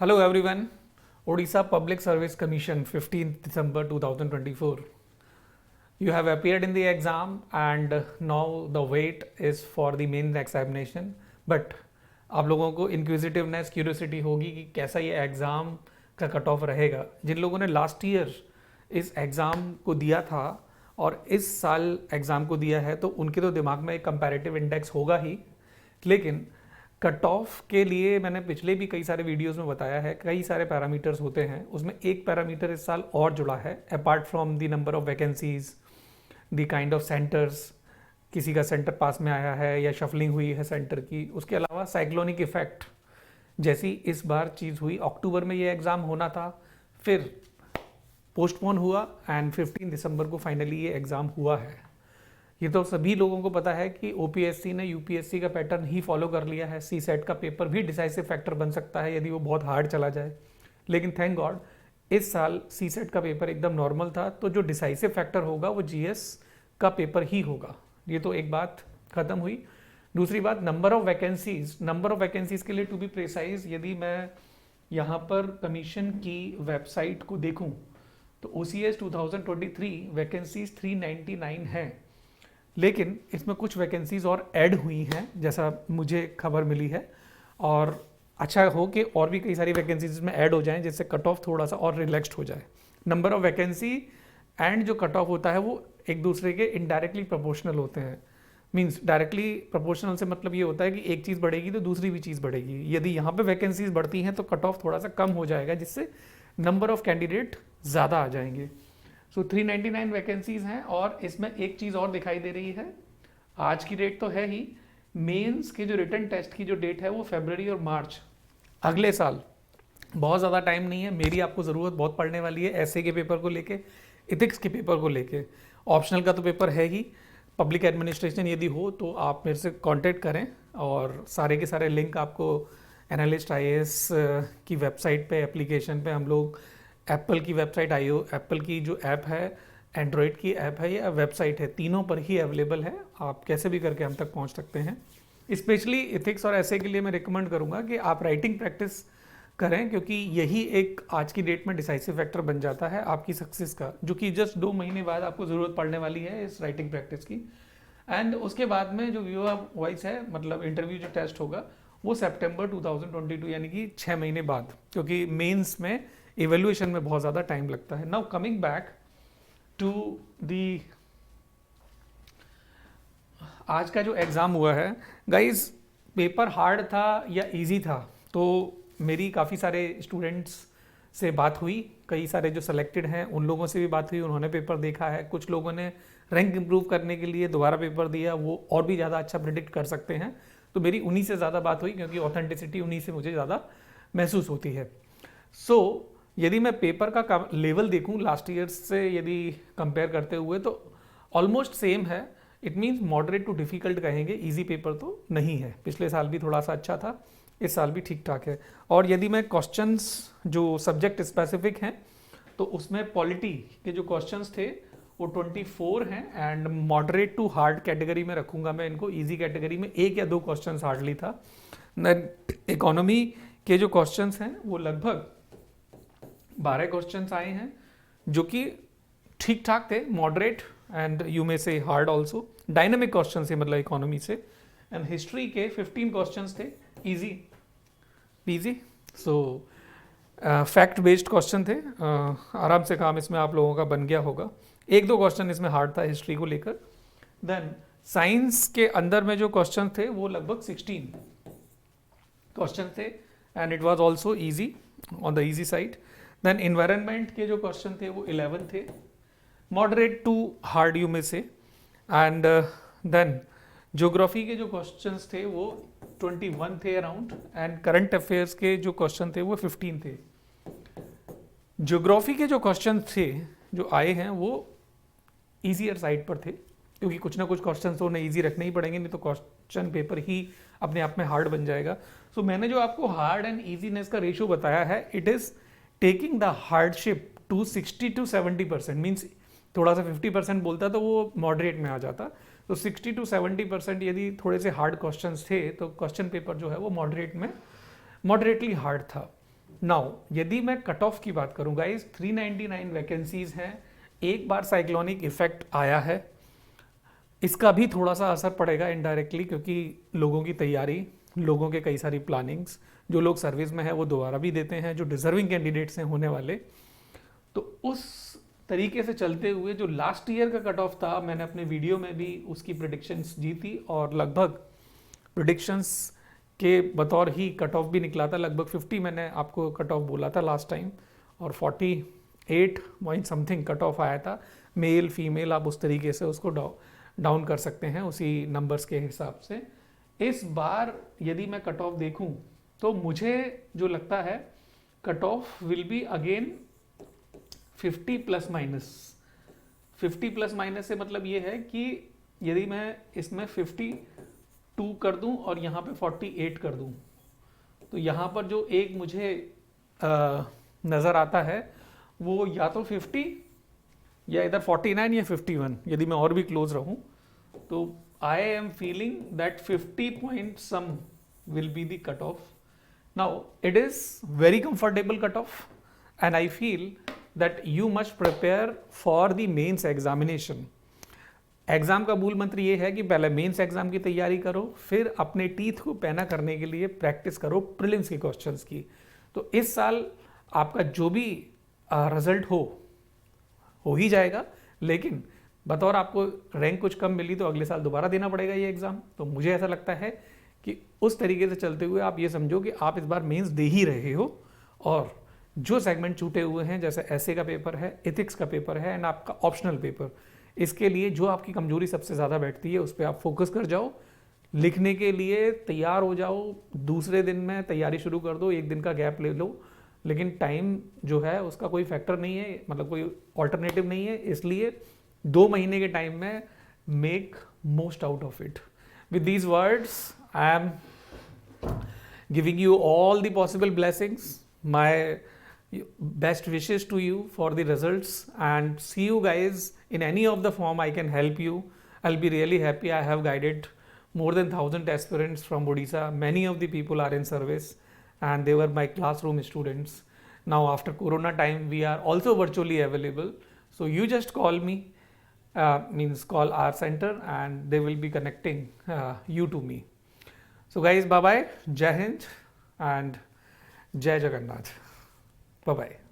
Hello everyone. Odisha Public Service Commission 15th December 2024. You have appeared in the exam and now the wait is for the main examination. But आप लोगों को inquisitiveness curiosity होगी कि कैसा ये exam का cut off रहेगा. जिन लोगों ने लास्ट ईयर इस एग्ज़ाम को दिया था और इस साल एग्ज़ाम को दिया है तो उनके तो दिमाग में एक कंपैरेटिव इंडेक्स होगा ही, लेकिन कट ऑफ के लिए मैंने पिछले भी कई सारे वीडियोस में बताया है कई सारे पैरामीटर्स होते हैं. उसमें एक पैरामीटर इस साल और जुड़ा है apart from the number of vacancies, the kind of centres, किसी का सेंटर पास में आया है या शफलिंग हुई है सेंटर की. उसके अलावा साइक्लोनिक इफेक्ट जैसी इस बार चीज़ हुई. अक्टूबर में ये एग्ज़ाम होना था, फिर पोस्टपोन हुआ एंड 15 दिसंबर को फाइनली ये एग्ज़ाम हुआ है. ये तो सभी लोगों को पता है कि ओपीएससी ने यूपीएससी का पैटर्न ही फॉलो कर लिया है. सी सेट का पेपर भी डिसाइसिव फैक्टर बन सकता है यदि वो बहुत हार्ड चला जाए, लेकिन थैंक गॉड इस साल सी सेट का पेपर एकदम नॉर्मल था. तो जो डिसाइसिव फैक्टर होगा वो जीएस का पेपर ही होगा. ये तो एक बात खत्म हुई. दूसरी बात, नंबर ऑफ वैकेंसीज के लिए टू बी प्रिसाइज, यदि मैं यहाँ पर कमीशन की वेबसाइट को देखूँ तो OCS 2023 वैकेंसीज 399 हैं, लेकिन इसमें कुछ वैकेंसीज और ऐड हुई हैं जैसा मुझे खबर मिली है. और अच्छा हो कि और भी कई सारी वैकेंसीज में ऐड हो जाएं जिससे कट ऑफ थोड़ा सा और रिलैक्स्ड हो जाए. नंबर ऑफ वैकेंसी एंड जो कट ऑफ होता है वो एक दूसरे के इनडायरेक्टली प्रोपोर्शनल होते हैं. मींस डायरेक्टली प्रोपोर्शनल से मतलब ये होता है कि एक चीज़ बढ़ेगी तो दूसरी भी चीज़ बढ़ेगी. यदि यहाँ पे वैकेंसीज बढ़ती हैं तो कट ऑफ थोड़ा सा कम हो जाएगा जिससे नंबर ऑफ कैंडिडेट ज़्यादा आ जाएंगे. सो 399 वैकेंसीज हैं. और इसमें एक चीज़ और दिखाई दे रही है, आज की डेट तो है ही, मेंस के जो रिटन टेस्ट की जो डेट है वो फरवरी और मार्च अगले साल. बहुत ज़्यादा टाइम नहीं है. मेरी आपको ज़रूरत बहुत पड़ने वाली है ऐसे के पेपर को लेके, इथिक्स के पेपर को लेके. ऑप्शनल का तो पेपर है ही. पब्लिक एडमिनिस्ट्रेशन यदि हो तो आप मेरे से कांटेक्ट करें और सारे के सारे लिंक आपको एनालिस्ट आईएएस की वेबसाइट पे, एप्लीकेशन पे, हम लोग एप्पल की वेबसाइट एप्पल की जो ऐप है, एंड्रॉयड की ऐप है या वेबसाइट है, तीनों पर ही अवेलेबल है. आप कैसे भी करके हम तक पहुंच सकते हैं. स्पेशली इथिक्स और ऐसे के लिए मैं रिकमेंड करूंगा कि आप राइटिंग प्रैक्टिस करें, क्योंकि यही एक आज की डेट में डिसाइसिव फैक्टर बन जाता है आपकी सक्सेस का, जो कि जस्ट 2 महीने बाद आपको ज़रूरत पड़ने वाली है इस राइटिंग प्रैक्टिस की. एंड उसके बाद में जो विवा वॉइस है, मतलब इंटरव्यू जो टेस्ट होगा वो सितंबर 2022 यानी कि 6 महीने बाद, क्योंकि मेंस में इवेल्युएशन में बहुत ज़्यादा टाइम लगता है. Now coming back to the आज का जो एग्ज़ाम हुआ है गाइज, पेपर हार्ड था या इजी था, तो मेरी काफ़ी सारे स्टूडेंट्स से बात हुई. कई सारे जो सेलेक्टेड हैं उन लोगों से भी बात हुई, उन्होंने पेपर देखा है. कुछ लोगों ने रैंक इंप्रूव करने के लिए दोबारा पेपर दिया, वो और भी ज़्यादा अच्छा प्रिडिक्ट कर सकते हैं. तो मेरी उन्हीं से ज़्यादा बात हुई क्योंकि ऑथेंटिसिटी उन्हीं से मुझे ज़्यादा महसूस होती है. सो यदि मैं पेपर का लेवल देखूं लास्ट ईयर से यदि कंपेयर करते हुए तो ऑलमोस्ट सेम है. It means moderate too difficult कहेंगे, इजी पेपर तो नहीं है. पिछले साल भी थोड़ा सा अच्छा था, इस साल भी ठीक ठाक है. और यदि मैं क्वेश्चंस जो सब्जेक्ट स्पेसिफिक हैं तो उसमें पॉलिटी के जो क्वेश्चंस थे वो 24 हैं and moderate to hard category में रखूंगा मैं इनको. इजी कैटेगरी में 1 या 2 क्वेश्चंस हार्डली था. इकोनॉमी के जो क्वेश्चंस हैं वो लगभग 12 क्वेश्चंस आए हैं जो कि ठीक ठाक थे, मॉडरेट एंड यू मे से हार्ड ऑल्सो. डायनामिक क्वेश्चन थे मतलब इकोनॉमी से. एंड हिस्ट्री के 15 क्वेश्चंस थे, इजी पीजी. सो फैक्ट बेस्ड क्वेश्चन थे. आराम से काम इसमें आप लोगों का बन गया होगा. 1-2 क्वेश्चन इसमें हार्ड था हिस्ट्री को लेकर. देन साइंस के अंदर में जो क्वेश्चन थे वो लगभग 16 क्वेश्चन थे and it was also easy, on the easy side. Then environment के जो क्वेश्चन थे वो 11 थे, मॉडरेट टू हार्ड यू में से. एंड देन ज्योग्राफी के जो क्वेश्चंस थे वो 21 थे अराउंड. एंड करंट अफेयर्स के जो क्वेश्चन थे वो 15 थे. ज्योग्राफी के जो क्वेश्चन थे जो आए हैं वो ईजियर साइड पर थे, क्योंकि कुछ ना कुछ क्वेश्चन तो उन्हें ईजी रखने ही पड़ेंगे, नहीं तो क्वेश्चन पेपर ही अपने आप में हार्ड बन जाएगा. सो मैंने जो आपको हार्ड एंड ईजीनेस का रेशियो बताया है, it is taking the hardship to 60 to 70%. Means थोड़ा सा 50% बोलता तो वो मॉडरेट में आ जाता. तो 60 to 70% यदि थोड़े से हार्ड क्वेश्चंस थे तो क्वेश्चन पेपर जो है वो मॉडरेटली हार्ड था. नाउ यदि मैं कट ऑफ की बात करूं गाइस, 399 वैकेंसीज हैं, एक बार साइक्लोनिक इफेक्ट आया है, इसका भी थोड़ा सा असर पड़ेगा इनडायरेक्टली, क्योंकि लोगों की तैयारी, लोगों के कई सारी प्लानिंग्स, जो लोग सर्विस में है वो दोबारा भी देते हैं, जो डिजर्विंग कैंडिडेट्स हैं होने वाले, तो उस तरीके से चलते हुए जो लास्ट ईयर का कट ऑफ था, मैंने अपने वीडियो में भी उसकी प्रिडिक्शंस दी थी और लगभग प्रिडिक्शंस के बतौर ही कट ऑफ भी निकला था। लगभग 50 मैंने आपको कट ऑफ बोला था लास्ट टाइम, और 48 पॉइंट समथिंग कट ऑफ आया था। मेल फीमेल आप उस तरीके से उसको डाउन कर सकते हैं उसी नंबर्स के हिसाब से। इस बार यदि मैं कट ऑफ देखूं तो मुझे जो लगता है cut off will be again 50 plus minus. 50 plus minus से मतलब ये है कि यदि मैं इसमें 52 कर दूं और यहाँ पे 48 कर दूं, तो यहाँ पर जो एक मुझे नज़र आता है वो या तो 50 या इधर 49 या 51, यदि मैं और भी क्लोज रहूं तो I am feeling that 50 point some will be the cut off. Now it is very comfortable cut off and I feel that you must prepare for the mains examination. Exam का मूल मंत्र ये है कि पहले mains exam की तैयारी करो, फिर अपने टीथ को पैना करने के लिए प्रैक्टिस करो प्रीलिम्स के क्वेश्चंस की। तो इस साल आपका जो भी रिजल्ट हो ही जाएगा, लेकिन बतौर आपको रैंक कुछ कम मिली तो अगले साल दोबारा देना पड़ेगा ये एग्ज़ाम। तो मुझे ऐसा लगता है कि उस तरीके से चलते हुए आप ये समझो कि आप इस बार मेंस दे ही रहे हो, और जो सेगमेंट छूटे हुए हैं जैसे ऐसे का पेपर है, एथिक्स का पेपर है एंड आपका ऑप्शनल पेपर, इसके लिए जो आपकी कमजोरी सबसे ज़्यादा बैठती है उस पर आप फोकस कर जाओ, लिखने के लिए तैयार हो जाओ, दूसरे दिन में तैयारी शुरू कर दो, एक दिन का गैप ले लो, लेकिन टाइम जो है उसका कोई फैक्टर नहीं है, मतलब कोई ऑल्टरनेटिव नहीं है, इसलिए 2 महीने के टाइम में make most out of it. With these words I am giving you all the possible blessings, my best wishes to you for the results, and see you guys in any of the form I can help you. I'll be really happy. I have guided more than 1000 aspirants from Odisha. Many of the people are in service and they were my classroom students. Now after corona time we are also virtually available, so you just call me, means call our center and they will be connecting you to me. So guys, bye bye, Jai Hind and Jai Jagannath. Bye bye.